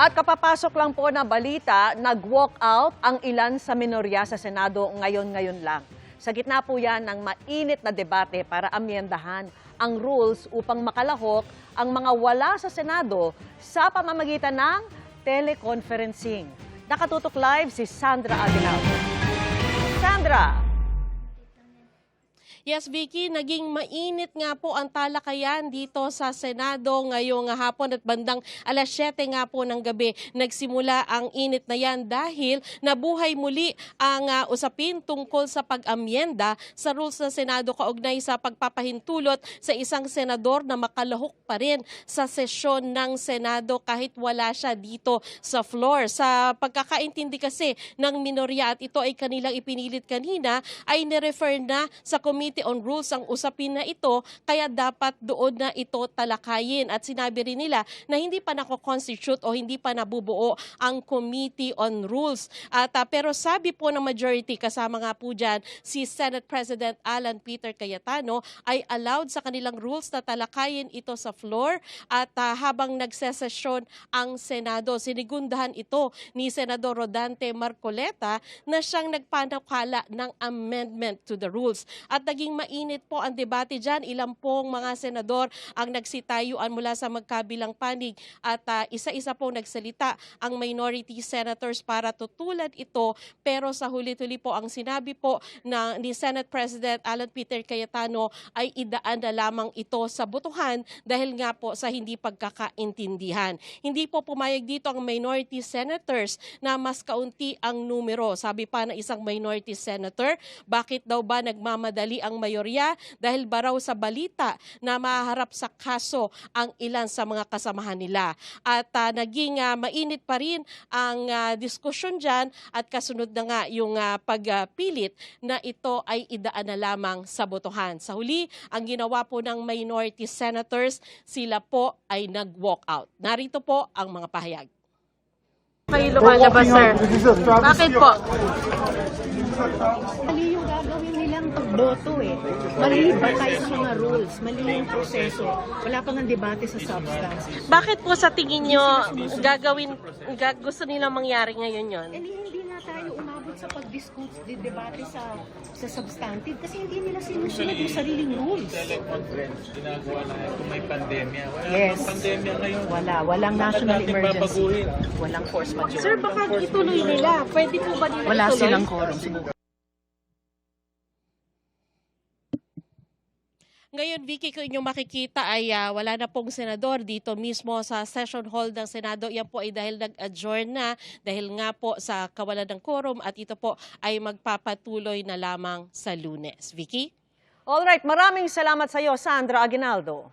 At kapapasok lang po na balita, nag-walk out ang ilan sa minorya sa Senado ngayon lang. Sa gitna po yan ng mainit na debate para amyendahan ang rules upang makalahok ang mga wala sa Senado sa pamamagitan ng teleconferencing. Nakatutok live si Sandra Aguinaldo. Sandra! Yes, Vicky, naging mainit nga po ang talakayan dito sa Senado ngayong hapon at bandang alas 7 nga po ng gabi. Nagsimula ang init na yan dahil nabuhay muli ang usapin tungkol sa pag-amyenda sa rules ng Senado kaugnay sa pagpapahintulot sa isang senador na makalahok pa rin sa sesyon ng Senado kahit wala siya dito sa floor. Sa pagkakaintindi kasi ng minorya at ito ay kanilang ipinilit kanina ay nirefer na sa Committee on Rules ang usapin na ito, kaya dapat doon na ito talakayin. At sinabi rin nila na hindi pa nako-constitute o hindi pa nabubuo ang Committee on Rules. At pero sabi po ng majority, kasama nga po dyan si Senate President Alan Peter Cayetano, ay allowed sa kanilang rules na talakayin ito sa floor at habang nagsesesyon ang Senado. Sinigundahan ito ni Senador Rodante Marcoleta na siyang nagpanukala ng amendment to the rules. At naging mainit po ang debate dyan. Ilang pong mga senador ang nagsitayuan mula sa magkabilang panig at isa-isa pong nagsalita ang minority senators para tutulan ito. Pero sa huli-huli po ang sinabi po ni Senate President Alan Peter Cayetano ay idaan na lamang ito sa botohan dahil nga po sa hindi pagkakaintindihan. Hindi po pumayag dito ang minority senators na mas kaunti ang numero. Sabi pa ng isang minority senator, bakit daw ba nagmamadali ang mayorya dahil baraw sa balita na maharap sa kaso ang ilan sa mga kasamahan nila. At naging mainit pa rin ang diskusyon dyan at kasunod na nga yung pagpilit na ito ay idaan na lamang sa botohan. Sa huli, ang ginawa po ng minority senators, sila po ay nag-walk out. Narito po ang mga pahayag. Kayo lumalabas, sir. Bakit po? Mali yung gagawin nilang pagboto eh. Mali ba tayo sa mga rules? Mali yung proseso. Wala pang ang debate sa substance. Bakit po sa tingin nyo gusto nilang mangyari ngayon yon? Hindi na tayo umabot sa pag-discuss, debate sa substantive kasi hindi nila sinusunod yung sariling rules. Teleconference, ginagawa na kung may pandemya. Wala Yes. pandemya ngayon. Walang national natin emergency. babaguhin? Walang force majeure. Sir, baka ituloy nila. Pwede po ba nila Wala ituloy? silang quorum. Ngayon, Vicky, kung inyong makikita ay wala na pong senador dito mismo sa session hall ng Senado. Yan po ay dahil nag-adjourn na dahil nga po sa kawalan ng quorum at ito po ay magpapatuloy na lamang sa Lunes. Vicky? Alright, maraming salamat sa iyo, Sandra Aguinaldo.